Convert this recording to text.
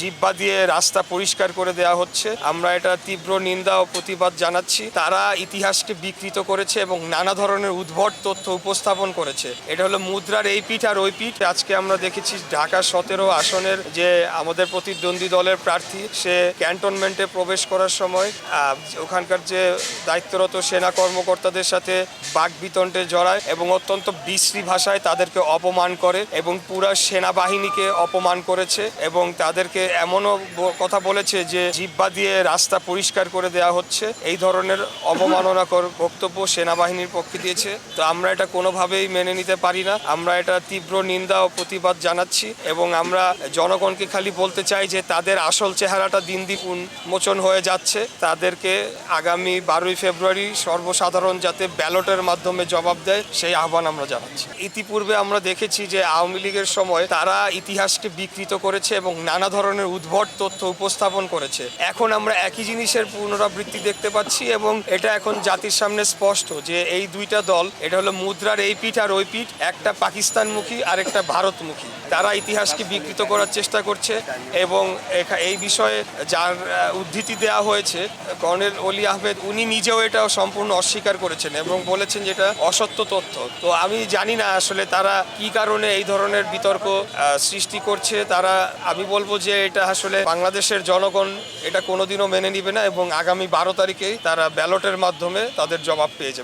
জিহ্বা দিয়ে রাস্তা পরিষ্কার করে দেওয়া হচ্ছে। আমরা এটা তীব্র নিন্দা ও প্রতিবাদ জানাচ্ছি। তারা ইতিহাসকে বিকৃত করেছে এবং নানা ধরনের উদ্ভট তথ্য উপস্থাপন করেছে। এটা হলো মুদ্রার এই পিঠ আর ওই পিঠ। আজকে আমরা দেখেছি ঢাকা 17 আসনের যে আমাদের প্রতিদ্বন্দ্বী দলের প্রার্থী, সে ক্যান্টনমেন্টে প্রবেশ করার সময় ওখানকার যে দায়িত্বরত সেনা কর্মকর্তাদের সাথে বাকবিতণ্ডে জড়ায় এবং অত্যন্ত বিশ্রী ভাষায় তাদেরকে অপমান করে এবং পুরা সেনাবাহিনীকে অপমান করেছে এবং তাদেরকে এমনও কথা বলেছে যে জিহ্বা দিয়ে রাস্তা পরিষ্কার করে দেওয়া হচ্ছে। এই ধরনের অবমাননাকর বক্তব্য সেনাবাহিনীর পক্ষে দিয়েছে। তো আমরা এটা কোনোভাবেই মেনে নিতে পারি না। আমরা এটা তীব্র নিন্দা ও প্রতিবাদ জানাচ্ছি এবং আমরা জনগণকে খালি বলতে চাই যে তাদের আসল চেহারাটা দিন দিন উন্মোচন হয়ে যাচ্ছে। তাদেরকে আগামী 12ই ফেব্রুয়ারি সর্বসাধারণ যাতে ব্যালটের মাধ্যমে জবাব দেয়, সেই আহ্বান আমরা জানাচ্ছি। ইতিপূর্বে আমরা দেখেছি যে আওয়ামী লীগের সময় তারা ইতিহাসকে বিকৃত করেছে এবং নানা ধরনের উদ্ভট তথ্য উপস্থাপন করেছে। এখন আমরা একই জিনিসের পুনরাবৃত্তি দেখতে পাচ্ছি এবং এটা এখন জাতির সামনে স্পষ্ট যে এই দুইটা দল, এটা হলো মুদ্রার এই পিঠ আর ওই পিঠ, একটা পাকিস্তানমুখী আর একটা ভারতমুখী। তারা ইতিহাসকে বিকৃত করার চেষ্টা করছে এবং এই বিষয়ে যার উদ্ধৃতি দেওয়া হয়েছে কর্নেল অলি আহমেদ, উনি নিজেও এটা সম্পূর্ণ অস্বীকার করেছেন এবং বলেছেন যে এটা অসত্য তথ্য। তো আমি জানি না আসলে তারা কি কারণে এই ধরনের বিতর্ক সৃষ্টি করছে। আমি বলবো যে এটা আসলে বাংলাদেশের জনগণ এটা কোনোদিনও মেনে নিবে না এবং আগামী 12 তারিখেই তারা ব্যালটের মাধ্যমে তাদের জবাব পেয়ে যাবে।